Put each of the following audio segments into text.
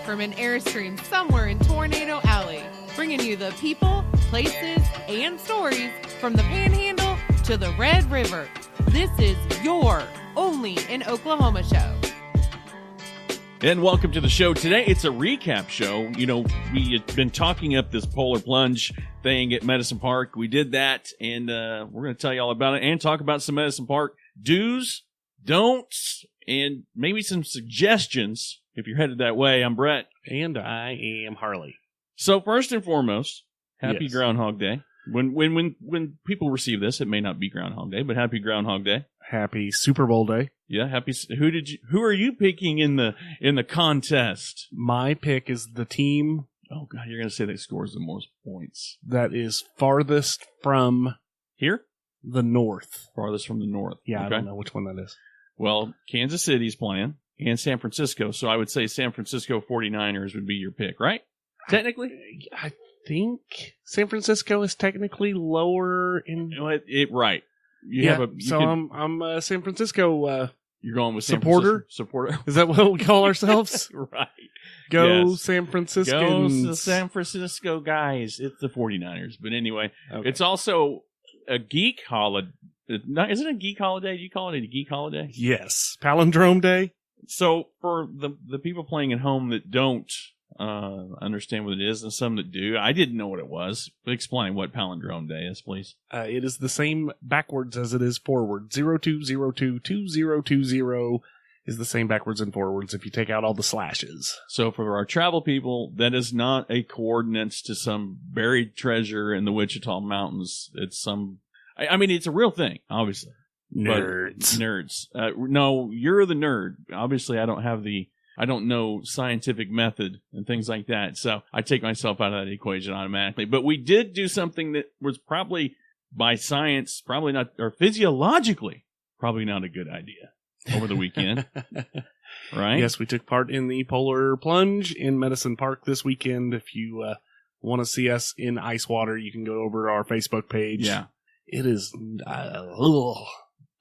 from an Airstream somewhere in Tornado Alley, bringing you the people, places, and stories from the Panhandle to the Red River. This is your Only in Oklahoma show. And welcome to the show. Today, it's a recap show. You know, we had been talking up this Polar Plunge thing at Medicine Park. We did that, and we're going to tell you all about it and talk about some Medicine Park do's, don'ts, and maybe some suggestions if you're headed that way. I'm Brett. And I am Harley. So first and foremost, happy Yes. Groundhog Day. When people receive this, it may not be Groundhog Day, but happy Groundhog Day. Happy Super Bowl day. Yeah, happy. Who are you picking in the contest? My pick is the team Oh God, you're going to say that scores the most points. that is farthest from Here? the north. Farthest from the north. Yeah, Okay. I don't know which one that is. Well, Kansas City's playing and San Francisco, so I would say San Francisco 49ers would be your pick, right? Technically? I think San Francisco is technically lower in. You know, right. I'm a San Francisco You're going with supporter? Supporter. Is that what we call ourselves? Right. Go Yes. San Go Franciscans. to San Francisco guys. It's the 49ers. But anyway, Okay. it's also a geek holiday. Isn't it a geek holiday? Do you call it a geek holiday? Yes. Palindrome Day. So for the people playing at home that don't understand what it is and some that do, I didn't know what it was. Explain what Palindrome Day is, please. It is the same backwards as it is forward. 02022020 is the same backwards and forwards if you take out all the slashes. So for our travel people, that is not a coordinates to some buried treasure in the Wichita Mountains. It's I mean, it's a real thing, obviously. Nerds. Nerds. No, you're the nerd. Obviously, I don't know scientific method and things like that. So I take myself out of that equation automatically. But we did do something that was probably by science, probably not, or physiologically, probably not a good idea over the weekend. Right? Yes, we took part in the Polar Plunge in Medicine Park this weekend. If you want to see us in ice water, you can go over to our Facebook page. Yeah. It is...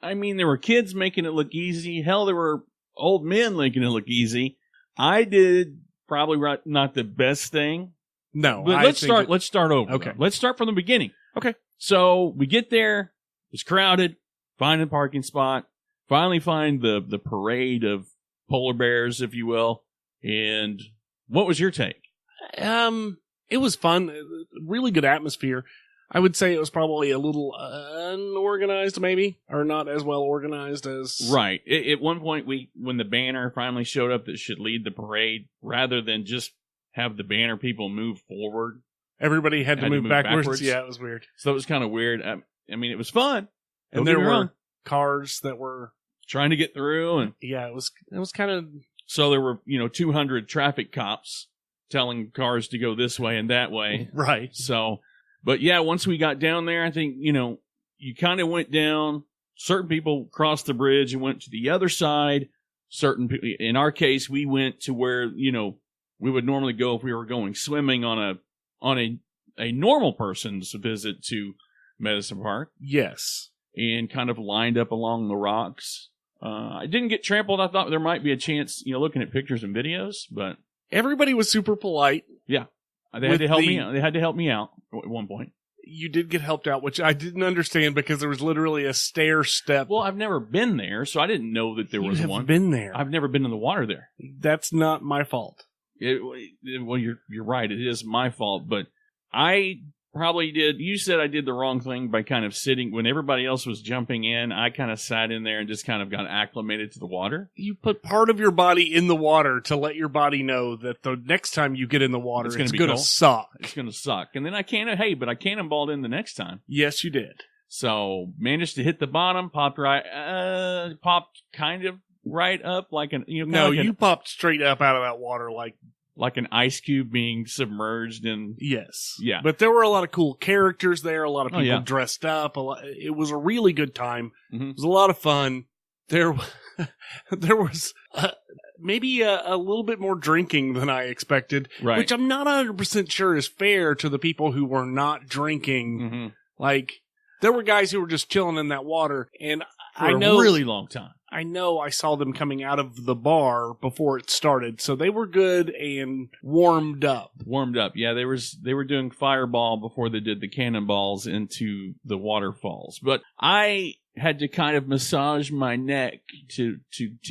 I mean, there were kids making it look easy. Hell, there were old men making it look easy. I did probably not the best thing. No, But let's start over. Okay. Though. Let's start from the beginning. Okay. So we get there. It's crowded. Find a parking spot. Finally find the parade of polar bears, if you will. And what was your take? It was fun. Really good atmosphere. I would say it was probably a little unorganized, maybe, or not as well organized as... Right. At one point, when the banner finally showed up that should lead the parade, rather than just have the banner people move forward, Everybody had to move backwards. Yeah, it was weird. So it was kind of weird. I mean, it was fun. And there were cars that were... trying to get through. And yeah, it was kind of... so there were, 200 traffic cops telling cars to go this way and that way. Right. So... But yeah, once we got down there, I think, you kind of went down. Certain people crossed the bridge and went to the other side. In our case, we went to where, we would normally go if we were going swimming on a normal person's visit to Medicine Park. Yes. And kind of lined up along the rocks. I didn't get trampled. I thought there might be a chance, looking at pictures and videos, but everybody was super polite. Yeah. They had to help me out. They had to help me out at one point. You did get helped out, which I didn't understand because there was literally a stair step. Well, I've never been there, so I didn't know that there was one. You've been there. I've never been in the water there. That's not my fault. Well, you're right. It is my fault, but I probably did. You said I did the wrong thing by kind of sitting when everybody else was jumping in. I kind of sat in there and just kind of got acclimated to the water. You put part of your body in the water to let your body know that the next time you get in the water, it's going to suck. It's going to suck. And then I cannonballed in the next time. Yes, you did. So managed to hit the bottom, popped kind of right up like an, you popped straight up out of that water like an ice cube being submerged in. Yes. Yeah. But there were a lot of cool characters there, a lot of people yeah. dressed up. It was a really good time. Mm-hmm. It was a lot of fun. There was maybe a little bit more drinking than I expected, right. Which I'm not 100% sure is fair to the people who were not drinking. Mm-hmm. Like, there were guys who were just chilling in that water, and for a really long time. I I know I saw them coming out of the bar before it started, so they were good and warmed up. Yeah. They were doing fireball before they did the cannonballs into the waterfalls. But I had to kind of massage my neck to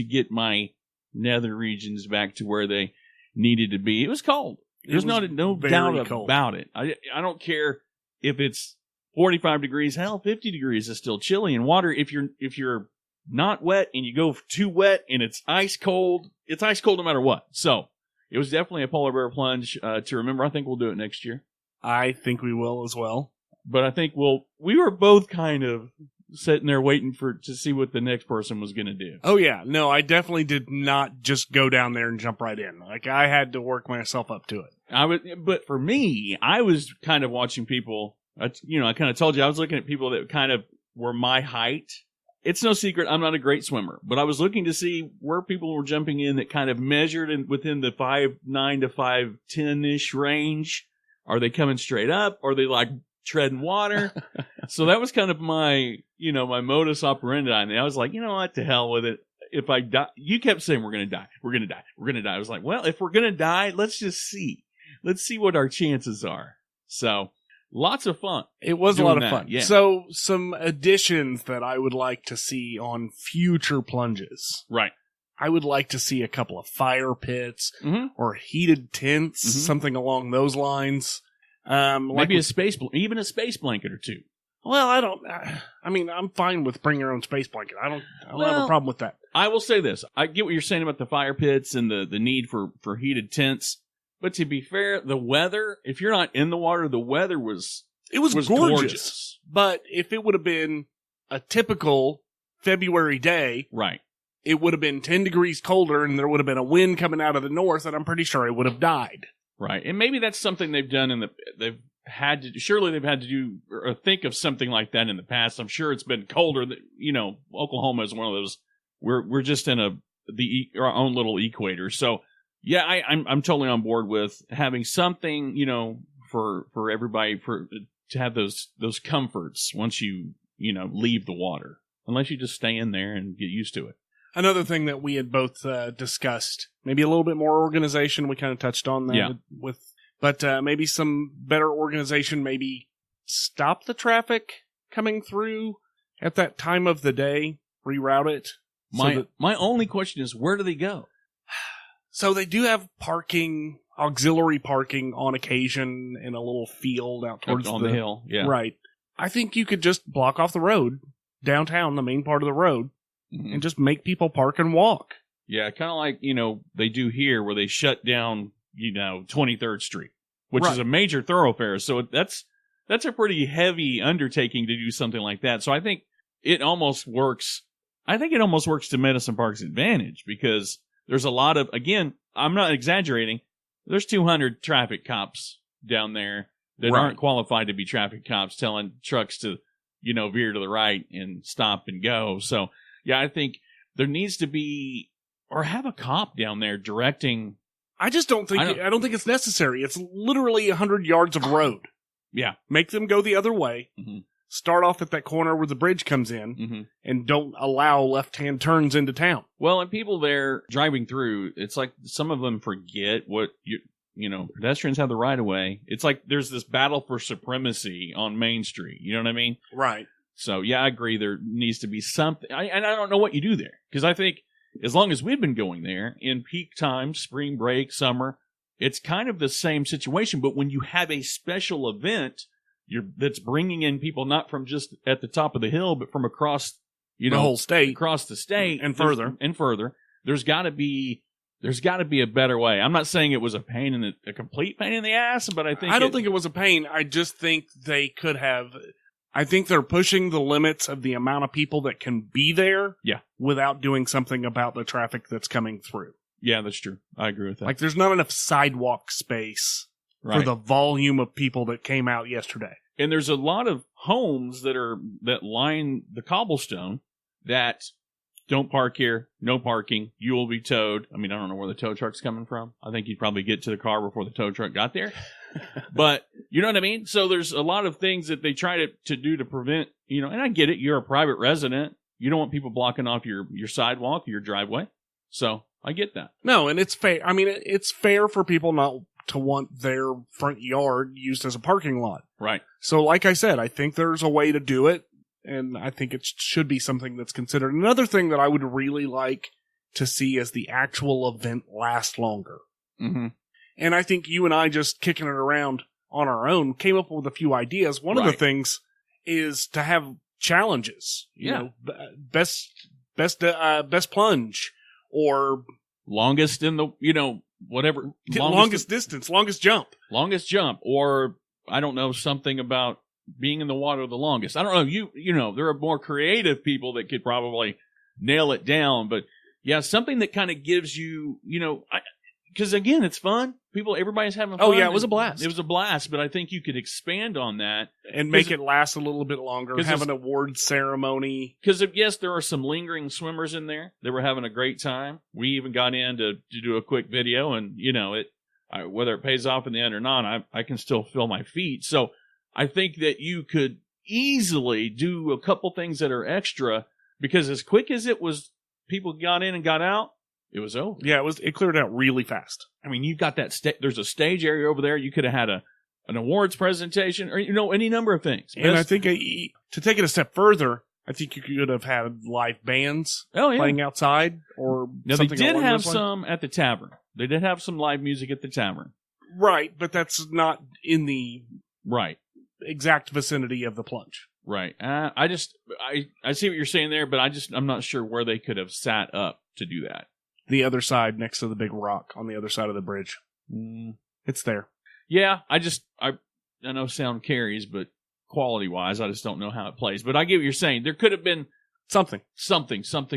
get my nether regions back to where they needed to be. It was cold. There's no doubt about it. I don't care if it's 45 degrees. Hell, 50 degrees is still chilly in water. If you're not wet and you go too wet and it's ice cold no matter what. So it was definitely a polar bear plunge to remember. I think we'll do it next year. I think we will as well. But I think we were both kind of sitting there waiting to see what the next person was going to do. Oh yeah. No, I definitely did not just go down there and jump right in. Like, I had to work myself up to it. But for me, I was kind of watching people, I kind of told you, I was looking at people that kind of were my height. It's no secret I'm not a great swimmer, but I was looking to see where people were jumping in that kind of measured within the 5'9" to 5'10" range. Are they coming straight up? Are they like treading water? So that was kind of my modus operandi. And I was like, you know what, to hell with it. If I die, you kept saying we're going to die. We're going to die. We're going to die. I was like, well, if we're going to die, let's just see. Let's see what our chances are. So lots of fun. It was a lot of fun. Yeah. So some additions that I would like to see on future plunges. Right. I would like to see a couple of fire pits or heated tents, Mm-hmm. something along those lines. Maybe even a space blanket or two. Well, I'm fine with bring your own space blanket. I don't have a problem with that. I will say this. I get what you're saying about the fire pits and the need for heated tents. But to be fair, the weather, if you're not in the water, the weather was gorgeous. But if it would have been a typical February day, right, it would have been 10 degrees colder and there would have been a wind coming out of the north, and I'm pretty sure it would have died. Right. And maybe that's something they've done surely they've had to do or think of something like that in the past. I'm sure it's been colder. Oklahoma is one of those. We're just in our own little equator. So yeah, I'm totally on board with having something, for everybody to have those comforts once you leave the water, unless you just stay in there and get used to it. Another thing that we had both discussed, maybe a little bit more organization. We kind of touched on that but maybe some better organization, maybe stop the traffic coming through at that time of the day, reroute it. My only question is, where do they go? So they do have parking, auxiliary parking on occasion in a little field out towards on the hill. Yeah. Right. I think you could just block off the road downtown, the main part of the road, and just make people park and walk. Yeah, kind of like, they do here where they shut down, 23rd Street, which is a major thoroughfare. So that's a pretty heavy undertaking to do something like that. So I think it almost works. I think it almost works to Medicine Park's advantage because there's a lot of, again, I'm not exaggerating, there's 200 traffic cops down there that aren't qualified to be traffic cops telling trucks to, veer to the right and stop and go. So, yeah, I think there needs to be, or have a cop down there directing. I just don't think, I don't think it's necessary. It's literally 100 yards of road. Yeah. Make them go the other way. Mm-hmm. Start off at that corner where the bridge comes in and don't allow left-hand turns into town. Well, and people there driving through, it's like some of them forget what pedestrians have the right of way. It's like there's this battle for supremacy on Main Street. You know what I mean? Right. So, yeah, I agree. There needs to be something. And I don't know what you do there. Because I think as long as we've been going there, in peak times, spring break, summer, it's kind of the same situation. But when you have a special event that's bringing in people not from just at the top of the hill, but from across, the whole state, across the state and further, there's got to be a better way. I'm not saying it was a complete pain in the ass, but I don't think it was a pain. I just think they could have. I think they're pushing the limits of the amount of people that can be there. Yeah. Without doing something about the traffic that's coming through. Yeah, that's true. I agree with that. Like, there's not enough sidewalk space for the volume of people that came out yesterday. And there's a lot of homes that line the cobblestone that don't park here, no parking, you will be towed. I mean, I don't know where the tow truck's coming from. I think you'd probably get to the car before the tow truck got there. But you know what I mean? So there's a lot of things that they try to do to prevent, and I get it. You're a private resident. You don't want people blocking off your sidewalk, your driveway. So I get that. No, and it's fair. I mean, it's fair for people not to want their front yard used as a parking lot. Right. So like I said, I think there's a way to do it, and I think it should be something that's considered. Another thing that I would really like to see is the actual event last longer. Mm-hmm. And I think you and I, just kicking it around on our own, came up with a few ideas. One of the things is to have challenges. You know, best plunge, or longest in the, whatever. Longest distance, longest jump. Longest jump, or I don't know, something about being in the water the longest. I don't know. You know, there are more creative people that could probably nail it down, but yeah, something that kind of gives you, because again, it's fun. Everybody's having fun. Oh yeah, it was a blast. It was a blast, but I think you could expand on that and make it last a little bit longer. Have an award ceremony. Because yes, there are some lingering swimmers in there. They were having a great time. We even got in to do a quick video, and whether it pays off in the end or not, I can still feel my feet. So I think that you could easily do a couple things that are extra, because as quick as it was, people got in and got out, it was over. Yeah, it cleared out really fast. I mean, you've got that there's a stage area over there. You could have had an awards presentation, or any number of things. And I think to take it a step further, I think you could have had live bands playing outside, or something. They did have some at the tavern. They did have some live music at the tavern. Right, but that's not in the exact vicinity of the plunge. Right. I see what you're saying there, but I'm not sure where they could have sat up to do that. The other side, next to the big rock on the other side of the bridge. It's there. Yeah, I know sound carries, but quality-wise, I just don't know how it plays. But I get what you're saying. There could have been something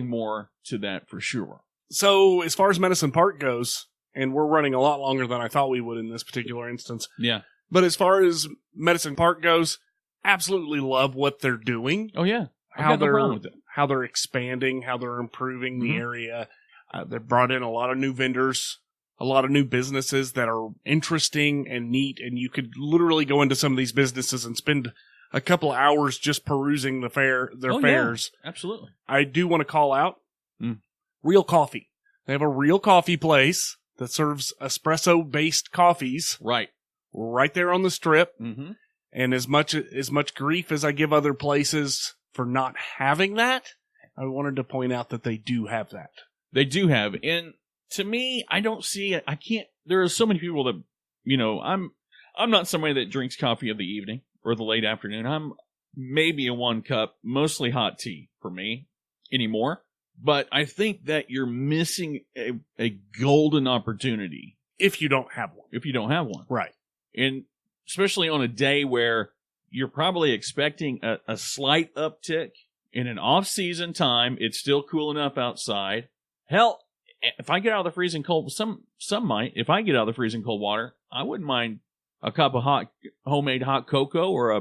more to that for sure. So, as far as Medicine Park goes, and we're running a lot longer than I thought we would in this particular instance. Yeah. But as far as Medicine Park goes, absolutely love what they're doing. Oh, yeah. How they're expanding, how they're improving the area. They've brought in a lot of new vendors, a lot of new businesses that are interesting and neat, and you could literally go into some of these businesses and spend a couple hours just perusing their fairs. Yeah, absolutely. I do want to call out Real Coffee. They have a Real Coffee place that serves espresso-based coffees. Right there on the strip. Mm-hmm. And as much grief as I give other places for not having that, I wanted to point out that they do have that. They do have, and to me, I don't see it. I can't. There are so many people that, I'm not somebody that drinks coffee in the evening or the late afternoon. I'm maybe a 1 cup, mostly hot tea for me anymore. But I think that you're missing a golden opportunity if you don't have one. Right, and especially on a day where you're probably expecting a slight uptick in an off-season time. It's still cool enough outside. Hell, if I get out of the freezing cold, some might. If I get out of the freezing cold water, I wouldn't mind a cup of homemade hot cocoa or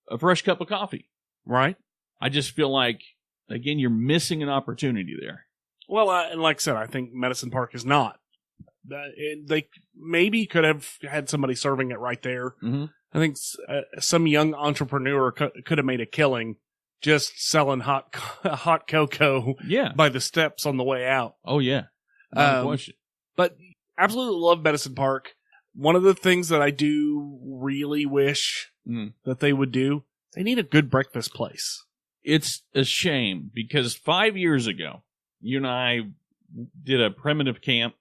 a fresh cup of coffee. Right. I just feel like, again, you're missing an opportunity there. Well, and like I said, I think Medicine Park is not. They maybe could have had somebody serving it right there. Mm-hmm. I think some young entrepreneur could have made a killing just selling hot cocoa by the steps on the way out. Oh, yeah. No question. But absolutely love Medicine Park. One of the things that I do really wish that they would do, they need a good breakfast place. It's a shame, because 5 years ago, you and I did a primitive camp,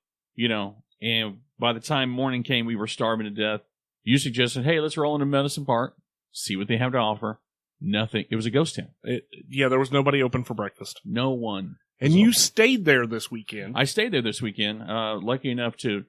and by the time morning came, we were starving to death. You suggested, hey, let's roll into Medicine Park, see what they have to offer. Nothing. It was a ghost town. There was nobody open for breakfast. No one. And you stayed there this weekend. I stayed there this weekend. Lucky enough to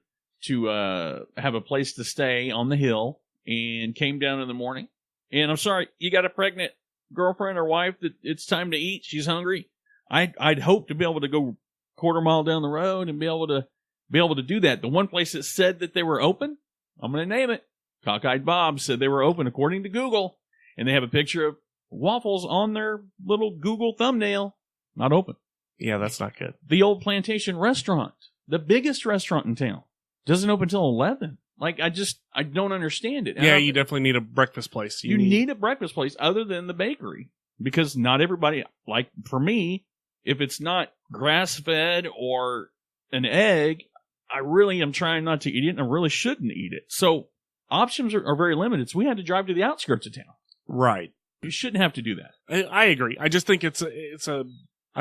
have a place to stay on the hill, and came down in the morning. And I'm sorry, you got a pregnant girlfriend or wife that it's time to eat. She's hungry. I'd hope to be able to go quarter mile down the road and be able to do that. The one place that said that they were open, I'm going to name it. Cockeyed Bob said they were open according to Google, and they have a picture of waffles on their little Google thumbnail. Not open. Yeah, that's not good. The Old Plantation Restaurant, the biggest restaurant in town, doesn't open until 11. Like, I don't understand it. Yeah, you definitely need a breakfast place. You need a breakfast place other than the bakery. because not everybody, like for me, if it's not grass-fed or an egg, I really am trying not to eat it, and I really shouldn't eat it. So options are very limited. So we had to drive to the outskirts of town. Right. You shouldn't have to do that. I agree. I just think it's a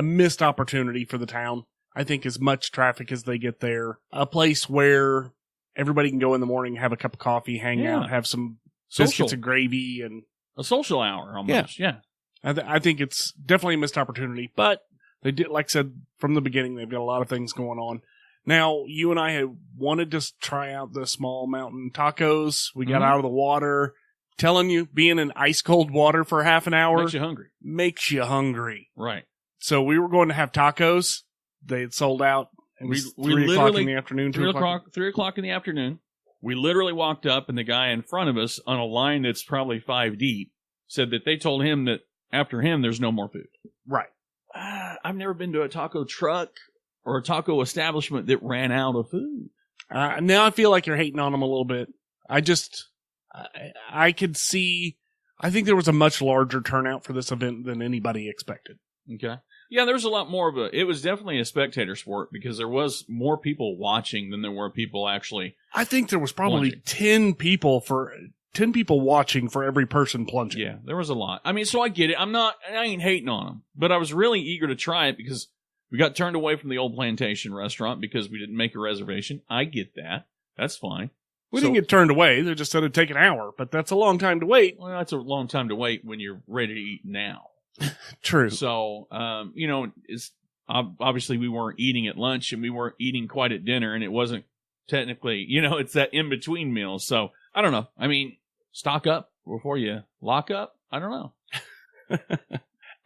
missed opportunity for the town. I think as much traffic as they get there, a place where everybody can go in the morning, have a cup of coffee, hang out, have some biscuits and gravy, and a social hour almost. Yeah. I think it's definitely a missed opportunity, but they did, like I said from the beginning, they've got a lot of things going on. Now, you and I had wanted to try out the small mountain tacos. We got out of the water. Telling you, being in ice cold water for half an hour makes you hungry. Right. So we were going to have tacos. They had sold out. It was 3 o'clock in the afternoon. 3 o'clock in the afternoon. We literally walked up, and the guy in front of us on a line that's probably 5 deep said that they told him that after him, there's no more food. Right. I've never been to a taco truck or a taco establishment that ran out of food. Now I feel like you're hating on them a little bit. I could see, I think there was a much larger turnout for this event than anybody expected. Okay. Yeah, there was a lot more it was definitely a spectator sport because there was more people watching than there were people actually. I think there was probably plunging. 10 people watching for every person plunging. Yeah, there was a lot. I mean, so I get it. I ain't hating on them, but I was really eager to try it because we got turned away from the old Plantation restaurant because we didn't make a reservation. I get that. That's fine. We didn't get turned away. They just said it'd take an hour, but that's a long time to wait. Well, that's a long time to wait when you're ready to eat now. True. So, it's obviously we weren't eating at lunch and we weren't eating quite at dinner, and it wasn't technically, it's that in-between meal. So, I don't know. I mean, stock up before you lock up. I don't know.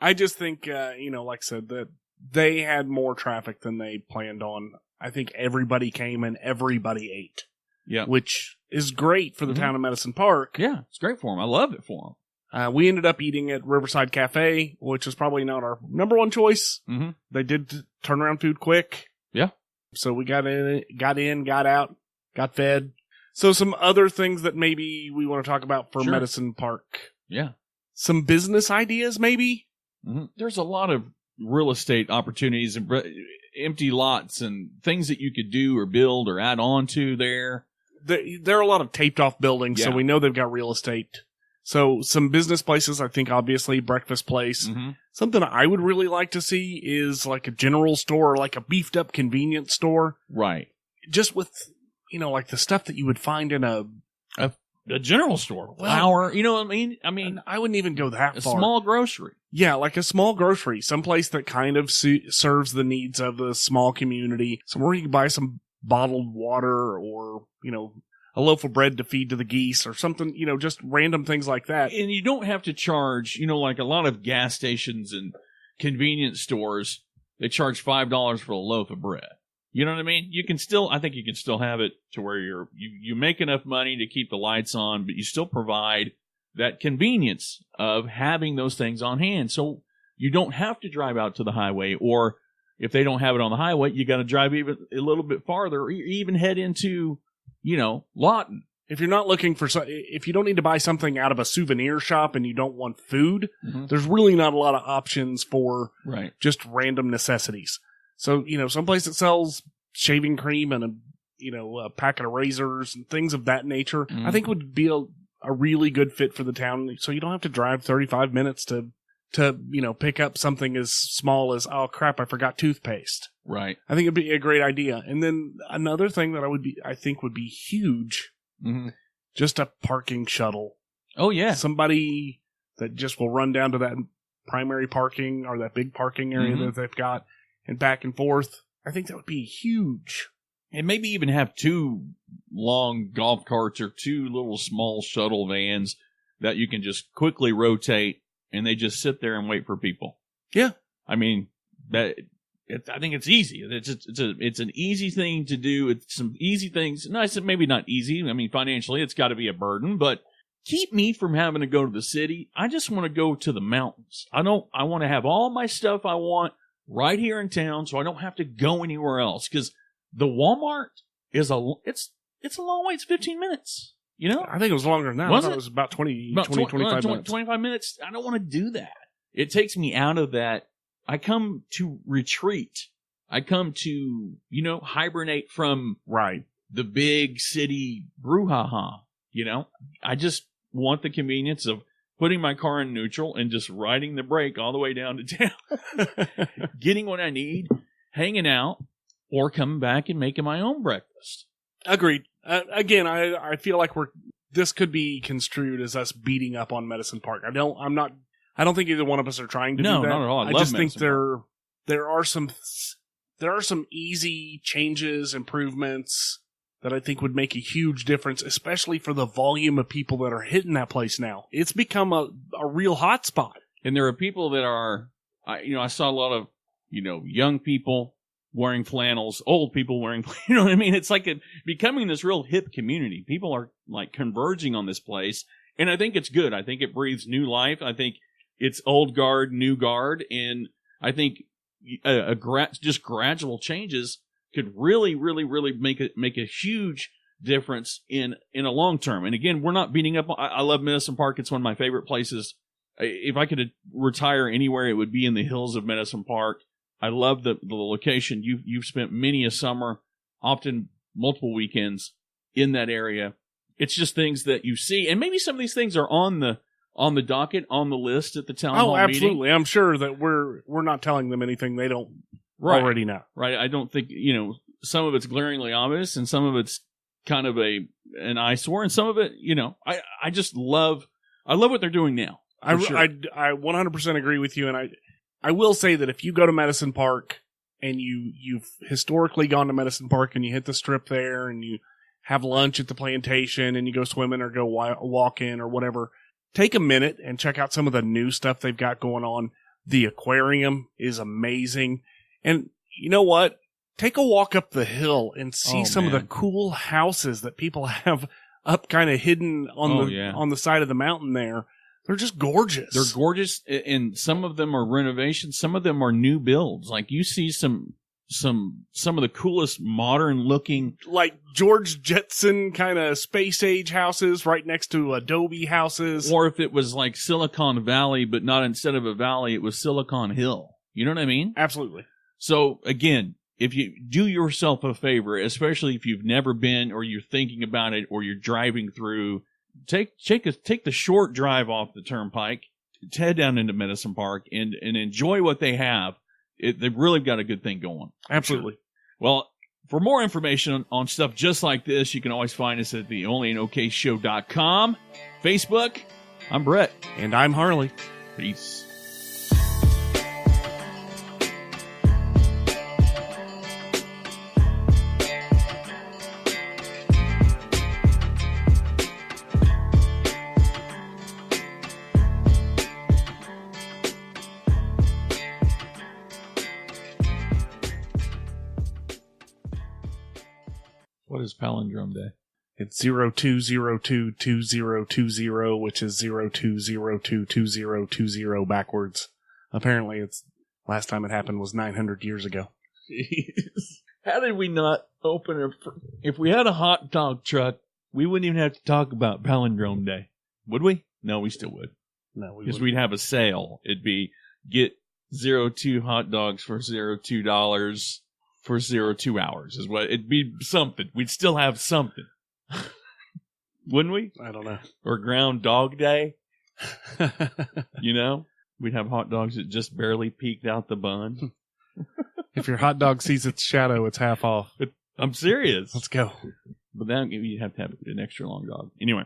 I just think, like I said, that they had more traffic than they planned on. I think everybody came and everybody ate. Yeah, which is great for the town of Medicine Park. Yeah, it's great for them. I love it for them. We ended up eating at Riverside Cafe, which is probably not our number one choice. Mm-hmm. They did turn around food quick. Yeah. So we got in, got out, got fed. So some other things that maybe we want to talk about for Medicine Park. Yeah. Some business ideas, maybe? Mm-hmm. There's a lot of real estate opportunities and empty lots and things that you could do or build or add on to there. There are a lot of taped off buildings, so we know they've got real estate. So some business places, I think obviously Breakfast Place. Mm-hmm. Something I would really like to see is like a general store, or like a beefed up convenience store. Right. Just with, like the stuff that you would find in a general store. Flour, you know what I mean? I mean, I wouldn't even go that far. A small grocery. Yeah, like a small grocery. Someplace that kind of serves the needs of the small community. Somewhere you can buy some bottled water or, a loaf of bread to feed to the geese or something, just random things like that. And you don't have to charge, like a lot of gas stations and convenience stores, they charge $5 for a loaf of bread. You know what I mean? I think you can still have it to where you make enough money to keep the lights on, but you still provide that convenience of having those things on hand. So you don't have to drive out to the highway, or if they don't have it on the highway, you got to drive even a little bit farther, or even head into, Lawton. If you're not looking for if you don't need to buy something out of a souvenir shop and you don't want food, there's really not a lot of options for just random necessities. So, someplace that sells shaving cream and a packet of razors and things of that nature, I think would be a really good fit for the town. So you don't have to drive 35 minutes to pick up something as small as, oh crap, I forgot toothpaste. Right. I think it'd be a great idea. And then another thing that I think would be huge, just a parking shuttle. Oh yeah. Somebody that just will run down to that primary parking or that big parking area that they've got and back and forth. I think that would be huge. And maybe even have 2 long golf carts or 2 little small shuttle vans that you can just quickly rotate, and they just sit there and wait for people. Yeah. I mean, I think it's easy. It's an easy thing to do. It's some easy things. No, I said maybe not easy. I mean, financially, it's got to be a burden, but keep me from having to go to the city. I just want to go to the mountains. I want to have all my stuff I want right here in town, so I don't have to go anywhere else. Because the Walmart is it's a long way. It's 15 minutes. I think it was longer than that. I thought it was about 25 minutes. 25 minutes. I don't want to do that. it takes me out of that. I come to retreat. I come to, hibernate from the big city brouhaha. I just want the convenience of putting my car in neutral and just riding the brake all the way down to town, getting what I need, hanging out, or coming back and making my own breakfast. Agreed. Again, I feel like this could be construed as us beating up on Medicine Park. I don't think either one of us are trying to do that. No, not at all. I just think there are some easy changes, improvements that I think would make a huge difference, especially for the volume of people that are hitting that place now. It's become a real hot spot. And there are people that are, I saw a lot of, young people wearing flannels, old people wearing, you know what I mean? It's like becoming this real hip community. People are like converging on this place. And I think it's good. I think it breathes new life. I think it's old guard, new guard. And I think just gradual changes could really, really, really make a huge difference in a long term. And again, we're not beating up. I love Medicine Park. It's one of my favorite places. If I could retire anywhere, it would be in the hills of Medicine Park. I love the location. You've spent many a summer, often multiple weekends in that area. It's just things that you see, and maybe some of these things are on the docket, on the list at the town hall meeting. Oh, absolutely. I'm sure that we're not telling them anything they don't already know. Right. I don't think, some of it's glaringly obvious and some of it's kind of an eyesore, and some of it, I just love what they're doing now. I 100% agree with you, and I will say that if you go to Medicine Park and you've historically gone to Medicine Park and you hit the strip there and you have lunch at the plantation and you go swimming or go walk in or whatever, take a minute and check out some of the new stuff they've got going on. The aquarium is amazing. And you know what? Take a walk up the hill and see some of the cool houses that people have up kind of hidden on the side of the mountain there. They're just gorgeous. They're gorgeous, and some of them are renovations. Some of them are new builds. Like you see some of the coolest modern looking, like George Jetson kind of space age houses right next to Adobe houses. Or if it was like Silicon Valley, but not instead of a valley, it was Silicon Hill. You know what I mean? Absolutely. So again, if you do yourself a favor, especially if you've never been or you're thinking about it or you're driving through, take the short drive off the turnpike, head down into Medicine Park and enjoy what they have. They've really got a good thing going. Absolutely. Well, for more information on stuff just like this, you can always find us at the OnlyinOKShow.com. Facebook, I'm Brett. And I'm Harley. Peace. What is Palindrome Day? It's 02022020, which is 02022020 backwards. Apparently, it's last time it happened was 900 years ago. Jeez. How did we not open if we had a hot dog truck, we wouldn't even have to talk about Palindrome Day. Would we? No, we still would. No, we because we'd have a sale. It'd be get 02 hot dogs for $02 for 02 hours is what it'd be. Something we'd still have something. Wouldn't we? I don't know. Or Ground Dog Day. We'd have hot dogs that just barely peeked out the bun. If your hot dog sees its shadow, it's half off. I'm serious. Let's go. But then you'd have to have an extra long dog. Anyway.